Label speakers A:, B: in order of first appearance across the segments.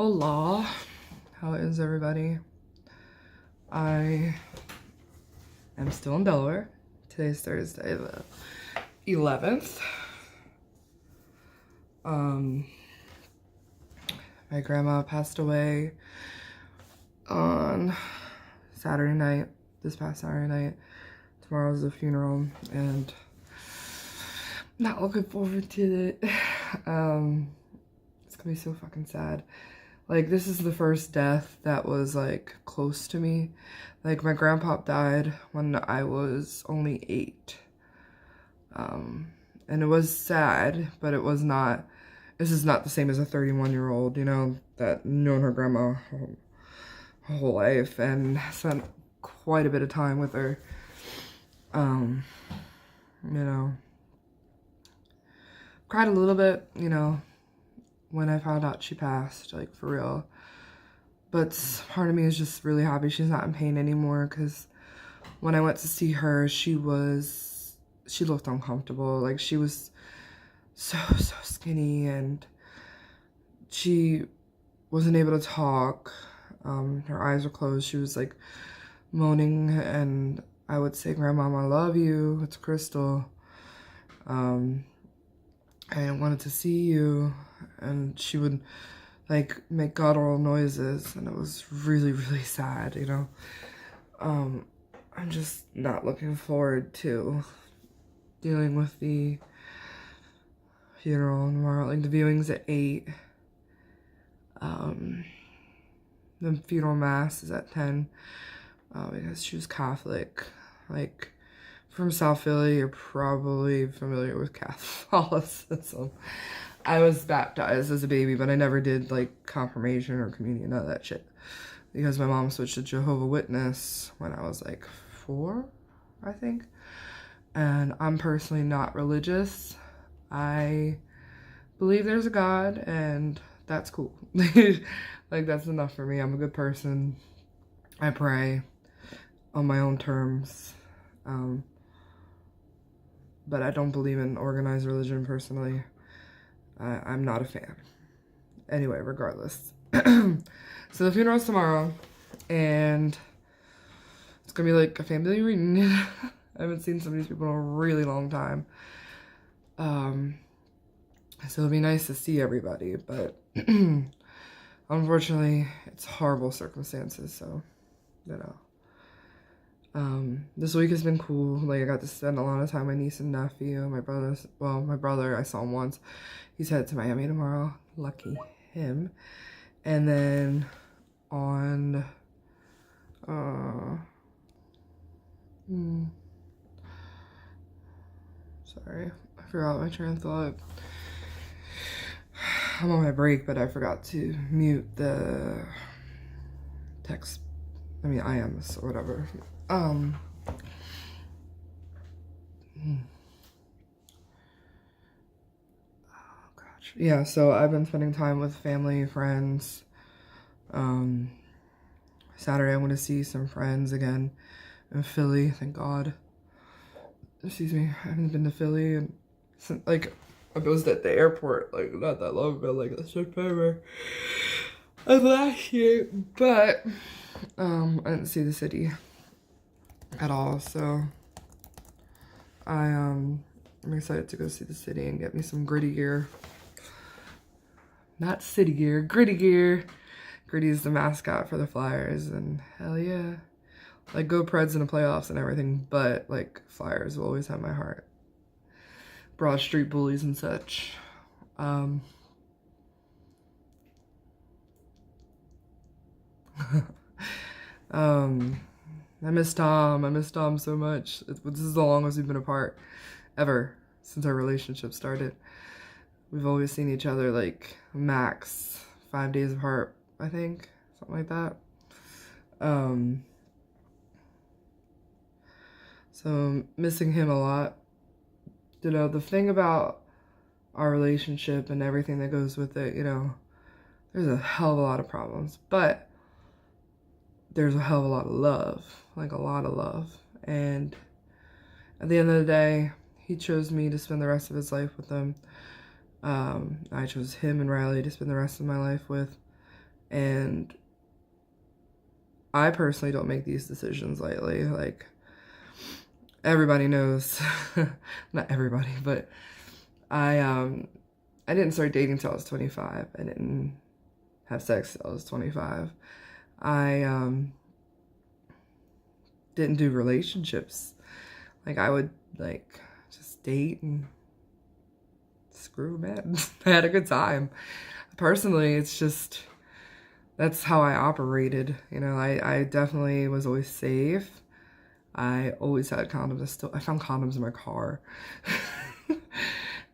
A: Hola, how is everybody? I am still in Delaware. Today's Thursday, the 11th. My grandma passed away on Saturday night, this past Saturday night. Tomorrow's the funeral, and I'm not looking forward to it. It's gonna be so fucking sad. Like, this is the first death that was, like, close to me. Like, my grandpa died when I was only 8. And it was sad, but it was not, this is not the same as a 31-year-old, you know, that known her grandma her whole life and spent quite a bit of time with her. You know, cried a little bit, you know, when I found out she passed, like, for real. But part of me is just really happy she's not in pain anymore, because when I went to see her, she looked uncomfortable. Like, she was so skinny, and she wasn't able to talk. Her eyes were closed. She was, like, moaning, and I would say, "Grandmom, I love you. It's Crystal. I wanted to see you." And she would, like, make guttural noises, and it was really sad, you know. I'm just not looking forward to dealing with the funeral tomorrow. Like, the viewing's at 8. The funeral mass is at 10, because she was Catholic. Like, from South Philly, you're probably familiar with Catholicism. I was baptized as a baby, but I never did, like, confirmation or communion, none of that shit. Because my mom switched to Jehovah's Witness when I was, like, 4, I think. And I'm personally not religious. I believe there's a God, and that's cool. Like, that's enough for me. I'm a good person. I pray on my own terms. But I don't believe in organized religion personally. I'm not a fan. Anyway, regardless. So the funeral's tomorrow, and it's gonna be like a family reunion. I haven't seen some of these people in a really long time. So it'll be nice to see everybody, but unfortunately, it's horrible circumstances, so, you know. This week has been cool. Like, I got to spend a lot of time with my niece and nephew. My brother, I saw him once. He's headed to Miami tomorrow. Lucky him. And then on, sorry, I forgot my train of thought. I'm on my break, but I forgot to mute the text. I mean, IMs or whatever. Oh, gosh. Yeah, so I've been spending time with family, friends. Saturday I'm going to see some friends again in Philly, thank God. Excuse me, I haven't been to Philly and since, like, I was at the airport, like, not that long ago, like, September of last year, but, I didn't see the city at all, so I'm excited to go see the city and get me some gritty gear. Not city gear, gritty gear. Gritty is the mascot for the Flyers, and hell yeah. Like, go Preds in the playoffs and everything, but, like, Flyers will always have my heart. Broad Street bullies and such. I miss Tom. I miss Tom so much. This is the longest we've been apart ever since our relationship started. We've always seen each other, like, max 5 days apart, I think. Something like that. So missing him a lot. You know, the thing about our relationship and everything that goes with it, you know, there's a hell of a lot of problems, but there's a hell of a lot of love, like a lot of love. And at the end of the day, he chose me to spend the rest of his life with him. I chose him and Riley to spend the rest of my life with. And I personally don't make these decisions lightly. Like, everybody knows, not everybody, but I didn't start dating till I was 25. I didn't have sex till I was 25. I didn't do relationships. Like, I would, like, just date and screw men. I had a good time. Personally, it's just, that's how I operated. You know, I definitely was always safe. I always had condoms. I found condoms in my car.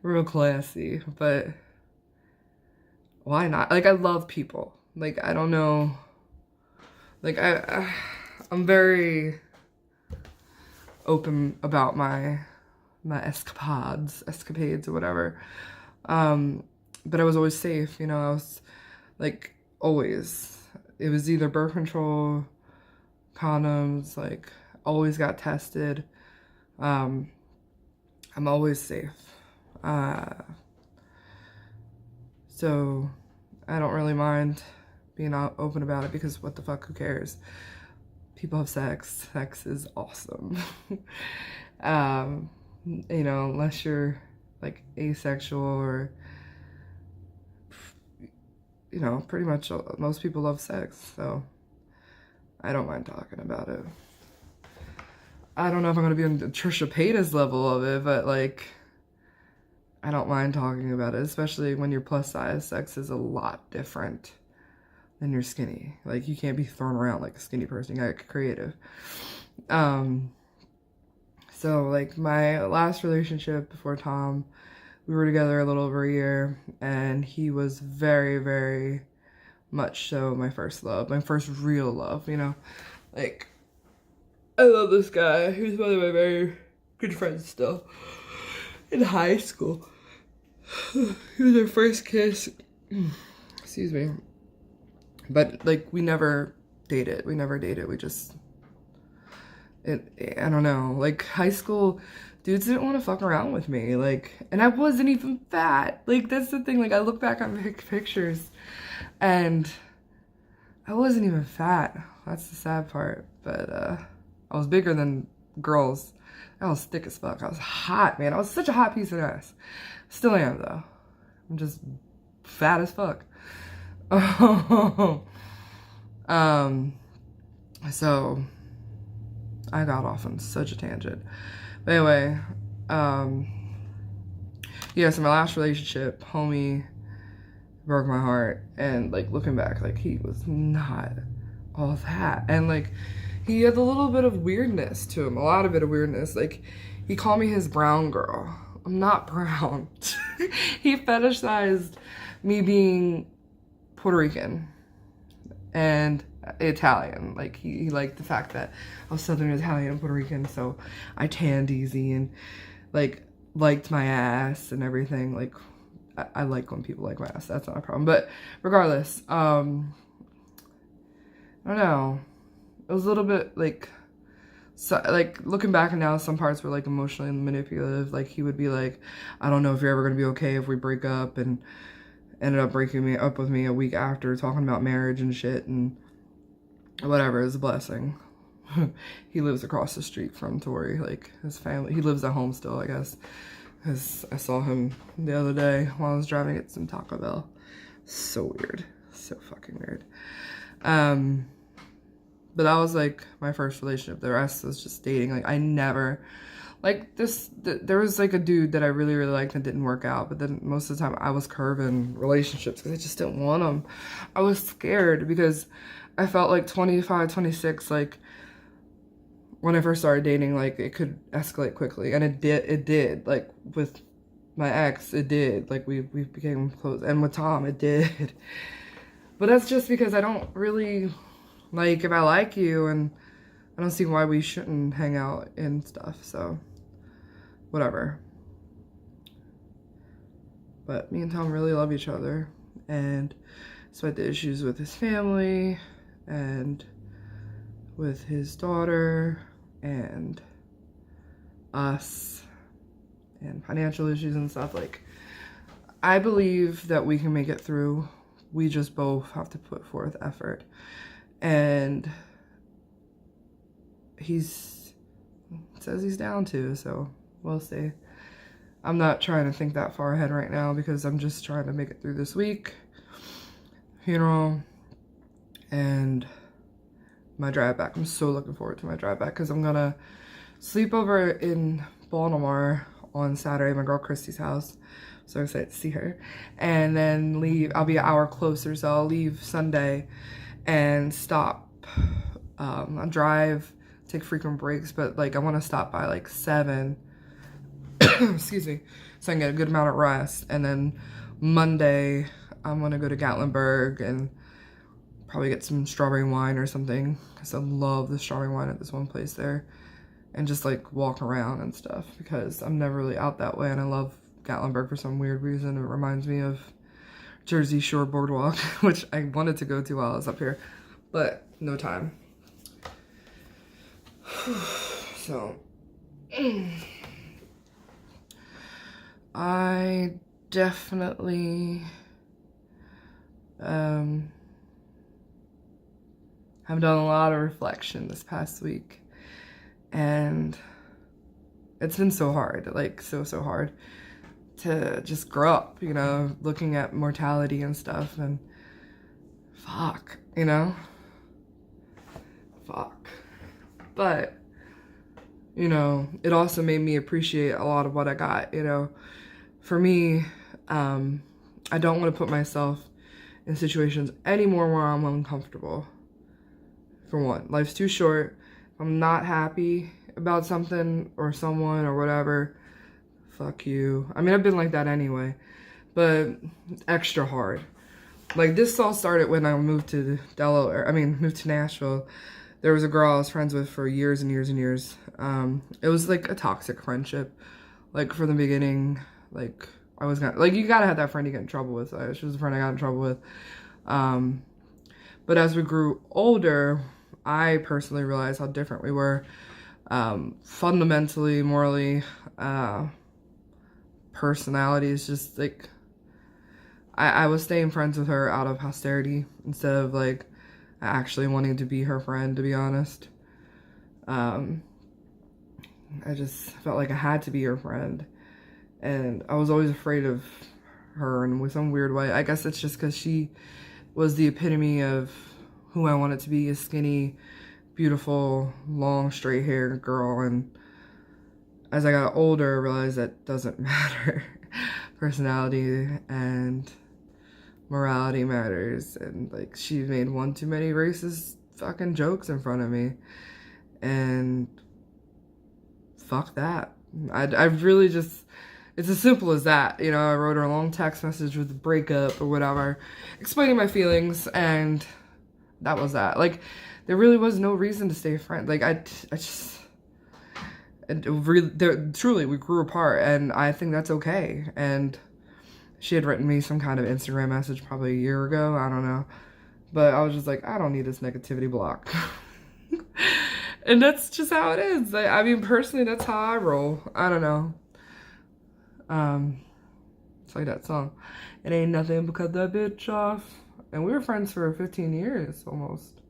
A: Real classy, but why not? Like, I love people. Like, I don't know. Like, I'm very open about my escapades or whatever. But I was always safe, you know. I was, like, always. It was either birth control, condoms, like, always got tested. I'm always safe. So I don't really mind being open about it, because what the fuck, who cares? People have sex. Sex is awesome. You know, unless you're like asexual or, you know, pretty much most people love sex, so I don't mind talking about it. I don't know if I'm gonna be on Trisha Paytas level of it, but like, I don't mind talking about it, especially when you're plus size. Sex is a lot different than you're skinny. Like, you can't be thrown around like a skinny person. You gotta get creative. So, like, my last relationship before Tom, we were together a little over a year, and he was very, very much so my first love, my first real love, you know? Like, I love this guy. He was one of my very good friends still in high school. He was our first kiss. Excuse me. But, like, we never dated. We just, I don't know. Like, high school, dudes didn't want to fuck around with me. Like, and I wasn't even fat. Like, that's the thing. Like, I look back on pictures, and I wasn't even fat. That's the sad part. But, I was bigger than girls. I was thick as fuck. I was hot, man. I was such a hot piece of ass. Still am, though. I'm just fat as fuck. So I got off on such a tangent. But anyway, yeah, so my last relationship, homie broke my heart. And, like, looking back, like, he was not all that. And, like, he had a little bit of weirdness to him, a lot of bit of weirdness. Like, he called me his brown girl. I'm not brown. He fetishized me being Puerto Rican and Italian. Like, he liked the fact that I was Southern Italian and Puerto Rican, so I tanned easy and, like, liked my ass and everything. Like, I like when people like my ass. That's not a problem. But regardless, I don't know. It was a little bit, like, so, like, looking back now, some parts were, like, emotionally manipulative. Like, he would be like, I don't know if you're ever going to be okay if we break up, and ended up breaking me up with me a week after, talking about marriage and shit, and whatever. It was a blessing. He lives across the street from Tori, like, his family. He lives at home still, I guess, because I saw him the other day while I was driving to get some Taco Bell. So weird. So fucking weird. But that was, like, my first relationship. The rest was just dating. Like, I never, like, there was, like, a dude that I really, really liked that didn't work out. But then most of the time I was curving relationships because I just didn't want them. I was scared because I felt like 25, 26, like, when I first started dating, like, it could escalate quickly. And it did. Like, with my ex, it did. Like, we became close. And with Tom, it did. But that's just because I don't really, like, if I like you, and I don't see why we shouldn't hang out and stuff, so whatever. But me and Tom really love each other, and despite the issues with his family and with his daughter and us and financial issues and stuff, like, I believe that we can make it through we just both have to put forth effort. And says he's down to, so we'll see. I'm not trying to think that far ahead right now because I'm just trying to make it through this week. Funeral and my drive back. I'm so looking forward to my drive back because I'm gonna sleep over in Baltimore on Saturday, my girl Christy's house. So excited to see her. And then leave, I'll be an hour closer, so I'll leave Sunday and stop. I'll drive, take frequent breaks, but like I want to stop by like 7, excuse me, so I can get a good amount of rest. And then Monday, I'm gonna go to Gatlinburg and probably get some strawberry wine or something because I love the strawberry wine at this one place there. And just like walk around and stuff because I'm never really out that way, and I love Gatlinburg for some weird reason. It reminds me of Jersey Shore Boardwalk, which I wanted to go to while I was up here, but no time. So I definitely have done a lot of reflection this past week, and it's been so hard, like so hard to just grow up, you know, looking at mortality and stuff, and fuck, you know, fuck. But, you know, it also made me appreciate a lot of what I got, you know. For me, I don't want to put myself in situations anymore where I'm uncomfortable. For one, life's too short. If I'm not happy about something or someone or whatever, fuck you. I mean, I've been like that anyway, but extra hard. Like, this all started when I moved to Delaware. moved to Nashville. There was a girl I was friends with for years and years and years. It was like a toxic friendship. Like, from the beginning, like, I was gonna, like, you gotta have that friend you get in trouble with. She was a friend I got in trouble with. But as we grew older, I personally realized how different we were. Fundamentally, morally, personalities, just like, I was staying friends with her out of posterity instead of like actually wanting to be her friend, to be honest. I just felt like I had to be her friend, and I was always afraid of her in some weird way. I guess it's just because she was the epitome of who I wanted to be, a skinny, beautiful, long, straight hair girl. And as I got older, I realized that doesn't matter. Personality and morality matters. And like, she made one too many racist fucking jokes in front of me, and fuck that. I really just, it's as simple as that, you know. I wrote her a long text message with a breakup or whatever, explaining my feelings, and that was that. Like, there really was no reason to stay friends. Like, truly, we grew apart, and I think that's okay. And she had written me some kind of Instagram message probably a year ago, I don't know. But I was just like, I don't need this negativity block. And that's just how it is. I mean, personally, that's how I roll. I don't know. It's like that song. It ain't nothing but cut that bitch off. And we were friends for 15 years, almost.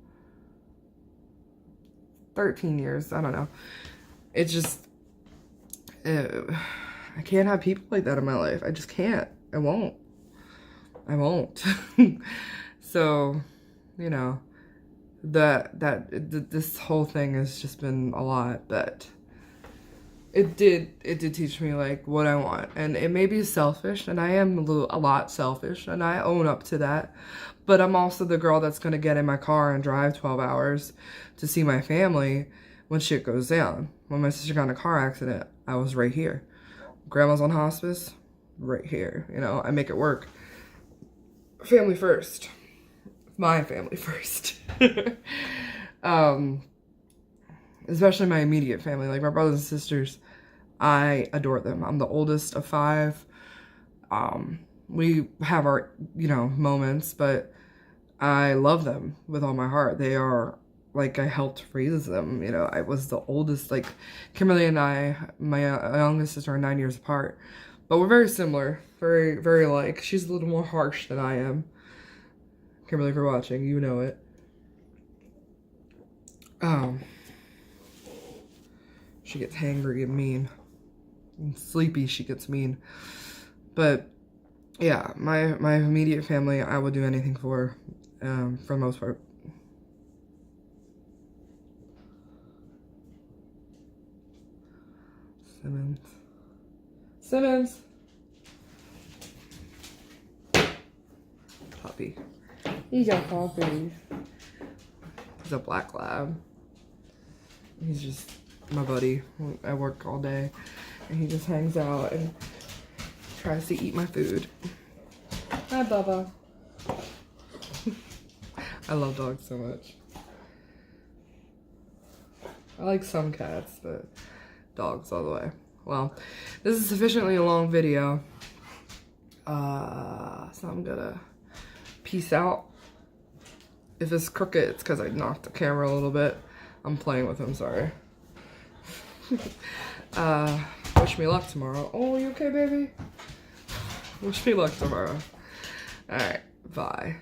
A: 13 years, I don't know. It's just, I can't have people like that in my life. I just can't. I won't. So, you know, this whole thing has just been a lot, but it did teach me like what I want. And it may be selfish, and I am a lot selfish, and I own up to that. But I'm also the girl that's gonna get in my car and drive 12 hours to see my family when shit goes down. When my sister got in a car accident, I was right here. Grandma's on hospice, right here. You know, I make it work. Family first. My family first. Especially my immediate family, like my brothers and sisters. I adore them. I'm the oldest of 5. We have our, you know, moments, but I love them with all my heart. They are, like, I helped raise them. You know, I was the oldest. Like, Kimberly and I, my youngest sister, are 9 years apart, but we're very similar, very, very alike. She's a little more harsh than I am. Kimberly, for watching. You know it. She gets hangry and mean. And sleepy, she gets mean. But yeah, my immediate family, I would do anything for the most part. Simmons. Puppy. He's a puppy. He's a black lab. He's just my buddy. I work all day, and he just hangs out and tries to eat my food. Hi, Bubba. I love dogs so much. I like some cats, but dogs all the way. Well, this is sufficiently a long video, so I'm gonna peace out. If it's crooked, it's because I knocked the camera a little bit. I'm playing with him, sorry. Wish me luck tomorrow. Oh, you okay, baby? Wish me luck tomorrow. Alright, bye.